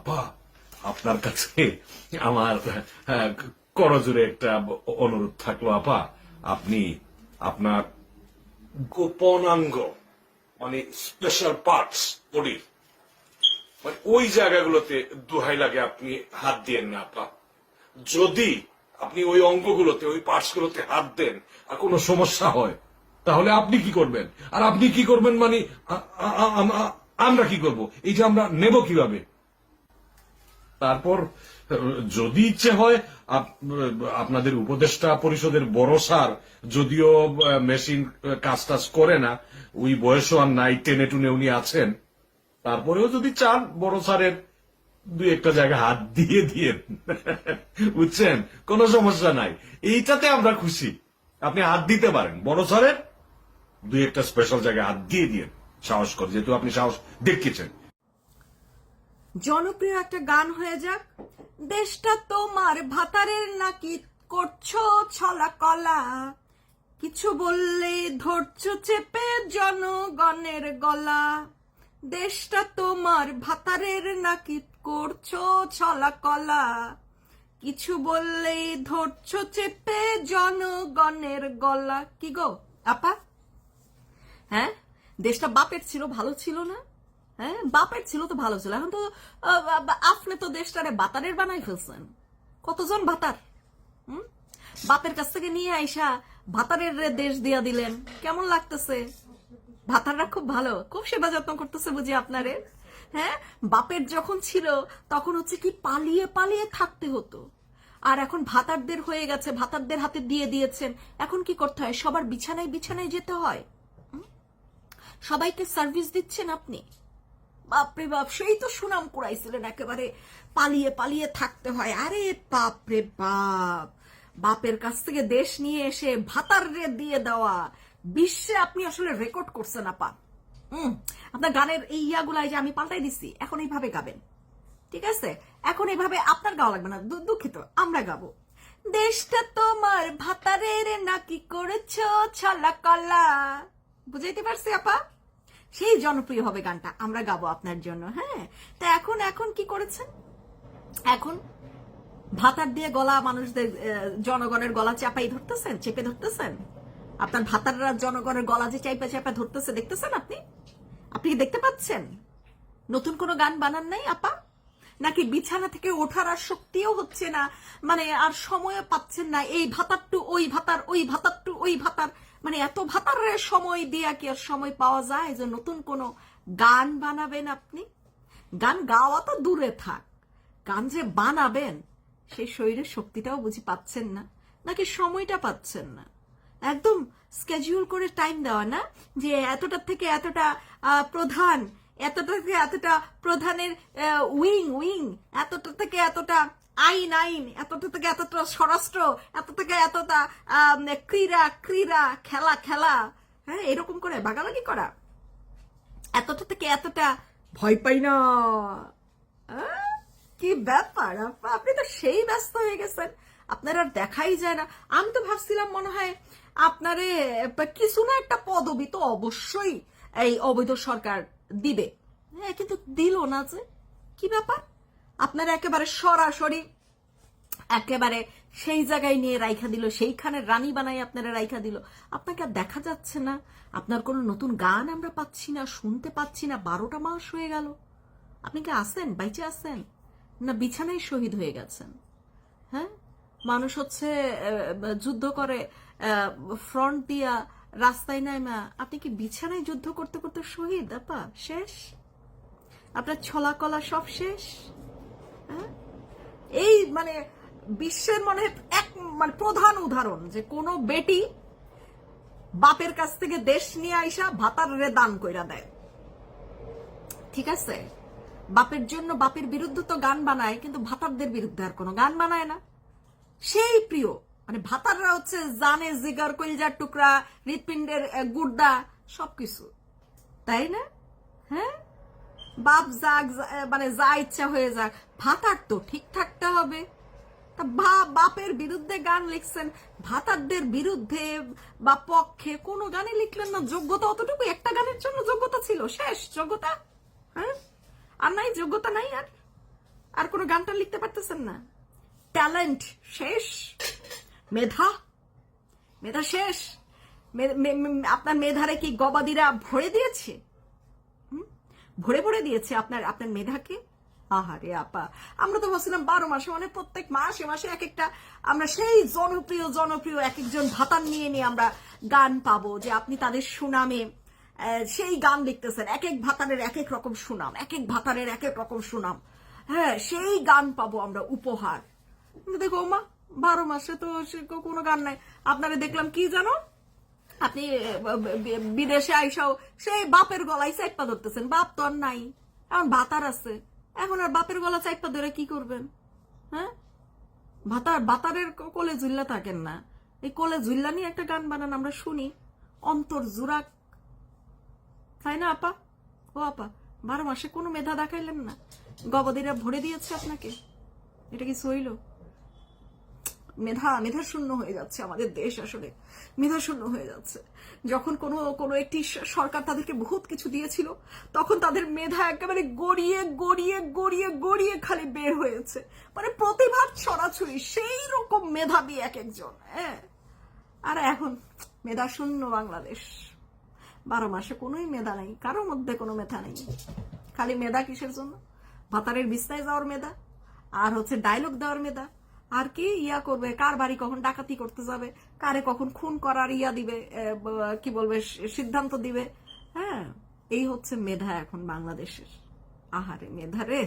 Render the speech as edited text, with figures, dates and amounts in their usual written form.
আপা, আপনার কাছে আমার করজোরে একটা অনুরোধ থাকলো আপা, আপনি আপনার গোপনাঙ্গ মানে স্পেশাল পার্টস বডির মানে ওই জায়গাগুলোতে দোহাই লাগে আপনি হাত দিয়েন না আপা। যদি আপনি ওই অঙ্গগুলোতে ওই পার্টস গুলোতে হাত দেন আর কোনো সমস্যা হয় তাহলে আপনি কি করবেন? আর আপনি কি করবেন মানে আমরা কি করব? এইটা আমরা নেব কিভাবে? তারপর যদি ইচ্ছে হয় আপনাদের উপদেষ্টা পরিষদের বড় স্যার যদিও মেশিন কাজ টাজ করে না, ওই বয়সও আর নাই, টেনে টুনে উনি আছেন, তারপরেও যদি চান বড় স্যারের দুই একটা জায়গা হাত দিয়ে দিয়ে বুঝছেন, কোনো সমস্যা নাই, এইটাতে আমরা খুশি। আপনি হাত দিতে পারেন বড় স্যারের দুই একটা স্পেশাল জায়গায় হাত দিয়ে দিয়ে সাহস করে, যেহেতু আপনি সাহস দেখিয়েছেন। জনপ্রিয় একটা গান হয়ে যাক, দেশটা তোমার ভাতারের নাকি করছো ছলা কলা, কিছু বললে ধরছো চেপে জনগণের গলা, দেশটা তোমার ভাতারের নাকি করছো ছলা কলা, কিছু বললেই ধরছো চেপে জনগণের গলা। কি গো আপা, হ্যাঁ দেশটা বাপের ছিল, ভালো ছিল না? হ্যাঁ বাপের ছিল তো ভালো ছিল, এখন তো আপনি তো দেশটারে বাতারের বানাই ফেলছেন। কতজন ভাতার বাপের কাছ থেকে নিয়ে আইসা ভাতারের দেশ দিয়া দিলেন, কেমন লাগতেছে? ভাতাররা খুব ভালো, খুব সেবা যত্ন করতেছে বুঝি আপনারে। হ্যাঁ বাপের যখন ছিল তখন হচ্ছে কি পালিয়ে পালিয়ে থাকতে হতো, আর এখন ভাতারদের হয়ে গেছে, ভাতারদের হাতে দিয়ে দিয়েছেন, এখন কি করতে হয়? সবার বিছানায় বিছানায় যেতে হয়, সবাইকে সার্ভিস দিচ্ছেন আপনি। বাপরে বাপ, সেই তো সুনাম কুড়াইছিলেন একেবারে পালিয়ে পালিয়ে থাকতে হয়। আরে বাপরে বাপ, বাপের কাছ থেকে দেশ নিয়ে এসে ভাতার দিয়ে দেওয়া, বিশ্বে আপনি আসলে রেকর্ড করছেন আপা। আপনার গানের এই ইয়াগুলা যে আমি পাল্টাই দিচ্ছি, এখন এইভাবে গাবেন, ঠিক আছে? এখন এইভাবে আপনার গাওয়া লাগবে না, দুঃখিত, আমরা গাবো। দেশটা তোমার ভাতারের নাকি করেছো ছলা কলা, বুঝাইতে পারছি আপা? সেই জনপ্রিয় হবে গানটা, আমরা গাবো আপনার জন্য। হ্যাঁ তা এখন এখন কি করেছেন? এখন ভাতার দিয়ে গলা মানুষদের, জনগণের গলা চাপাই ধরতেছেন, চেপে ধরতেছেন। আপনার ভাতাররা জনগণের গলা যে চাইপা চাপা ধরতেছে, দেখতেছেন আপনি? আপনি কি দেখতে পাচ্ছেন? নতুন কোনো গান বানান নাই আপা? নাকি বিছানা থেকে ওঠার আর শক্তিও হচ্ছে না, মানে আর সময় পাচ্ছেন না, এই ভাতার টু ওই ভাতার, ওই ভাতার টু ওই ভাতার, মানে এত ভাতারের সময় দিয়া কি আর সময় পাওয়া যায় যে নতুন কোনো গান বানাবেন আপনি? গান গাওয়া তো দূরে থাক, গান যে বানাবেন সেই শরীরের শক্তিটাও বুঝি পাচ্ছেন না, নাকি সময়টা পাচ্ছেন না? একদম স্কেডিউল করে টাইম দেওয়া না, যে এতটা থেকে এতটা প্রধান, এতটা থেকে এতটা প্রধানের উইং উইং, এতটা থেকে এতটা আইন আইন, এতটা থেকে এতটা স্বরাষ্ট্র, এত থেকে এতটা ক্রীড়া ক্রীড়া, খেলা খেলা, হ্যাঁ এরকম করে ভাগাভাগি করা, এতটা থেকে এতটা ভয় পাই না। কি ব্যাপার আপনি তো সেই ব্যস্ত হয়ে গেছেন, আপনার আর দেখাই যায় না। আমি তো ভাবছিলাম মনে হয় আপনারে কিছু না একটা পদবি তো অবশ্যই এই অবৈধ সরকার দিবে, হ্যাঁ কিন্তু দিল না যে। কি ব্যাপার? আপনারা একেবারে সরাসরি একেবারে সেই জায়গায় নিয়ে রাইখা দিল, সেইখানে রানী বানাই আপনারা রাইখা দিল। আপনাকে আর দেখা যাচ্ছে না, আপনার কোনো নতুন গান আমরা পাচ্ছি না, শুনতে পাচ্ছি না। 12টা মাস হয়ে গেল, আপনি কি আছেন, বাইচে আছেন, না বিছানায় শহীদ হয়ে গেছেন? হ্যাঁ মানুষ হচ্ছে যুদ্ধ করে ফ্রন্ট দিয়া রাস্তায় নামা, আপনি কি বিছানায় যুদ্ধ করতে করতে শহীদ আপা? শেষ, আপনার ছলা কলা সব শেষ। হ্যাঁ এই মানে বিশ্বের মনে এক মানে প্রধান উদাহরণ যে কোনো বেটি বাপের কাছ থেকে দেশ নিয়ে আইসা ভাতারে দান কইরা দেয়, ঠিক আছে? বাপের জন্য, বাপের বিরুদ্ধে তো গান বানায়, কিন্তু ভাতারদের বিরুদ্ধে আর কোনো গান বানায় না। সেই প্রিয়, মানে ভাতাররা হচ্ছে জানে জিগার, কলিজার টুকরা, হৃৎপিণ্ডের গুর্দা, সবকিছু, তাই না? হ্যাঁ বাপ যাক, মানে যা ইচ্ছা হয়ে যাক, ভাতার তো ঠিক থাকতে হবে। তা বাপের বিরুদ্ধে গান লিখছেন, ভাতারদের বিরুদ্ধে বা পক্ষে কোনো গানে লিখলেন না। যোগ্যতা অতটুকু, একটা গানের জন্য যোগ্যতা ছিল, শেষ যোগ্যতা। হ্যাঁ আর নাই যোগ্যতা, নাই আর আর কোনো গানটা লিখতে পারতেছেন না? ট্যালেন্ট শেষ, মেধা মেধা শেষ। আপনার মেধারে কি গবাদিরা ভরে দিয়েছে? ভরে ভরে দিয়েছে আপনার আপনার মেধাকে? আহারে আপা, আমরা তো ভাবছিলাম 12 মাসে মানে প্রত্যেক মাসে মাসে এক একটা আমরা সেই জনপ্রিয় জনপ্রিয় এক একজন ভাতার নিয়ে নিয়ে আমরা গান পাবো, যে আপনি তাদের সুনামে সেই গান লিখতেছেন। এক এক ভাতারের এক এক রকম সুনাম, এক এক ভাতারের এক এক রকম সুনাম। হ্যাঁ, সেই গান পাবো আমরা উপহার। কিন্তু দেখো মা, 12 মাসে তো কোনো গান নাই। আপনারা দেখলাম কি জানো, আপনি বিদেশে আইসাও সেই বাপের গলায় চাইপা ধরতেছেন। বাপ তো আর নাই, এখন ভাতার আছে, এখন আর বাপের গলা চাইপা ধরে কি করবেন? হ্যাঁ, ভাতারের কোলে ঝুল্লা থাকেন না, এই কোলে ঝুল্লা নিয়ে একটা গান বানান, আমরা শুনি, অন্তর জুরাক, তাই না আপা? ও আপা, 12 মাসে কোনো মেধা দেখাইলেন না, গবাদিরা ভরে দিয়েছে আপনাকে। এটা কি সইল? মেধা শূন্য হয়ে যাচ্ছে আমাদের দেশ, আসলে মেধা শূন্য হয়ে যাচ্ছে। যখন কোনো একটি সরকার তাদেরকে বহুত কিছু দিয়েছিল, তখন তাদের মেধা একেবারে গড়িয়ে গড়িয়ে গড়িয়ে গড়িয়ে খালি বের হয়েছে, মানে প্রতিভার ছড়াছড়ি, সেই রকম মেধাবী এক একজন। হ্যাঁ, আর এখন মেধা শূন্য বাংলাদেশ। 12 মাসে কোনোই মেধা নাই, কারোর মধ্যে কোনো মেধা নেই। খালি মেধা কিসের জন্য? ভাতারের বিছনায় যাওয়ার মেধা, আর হচ্ছে ডায়লগ দেওয়ার মেধা, আর কি ইয়া করবে, কার বাড়ি কখন ডাকাতি করতে যাবে, কারে কখন খুন করার ইয়া দিবে, কি বলবে, সিদ্ধান্ত দিবে। হ্যাঁ, এই হচ্ছে মেধা এখন বাংলাদেশের। আহারে মেধা রে।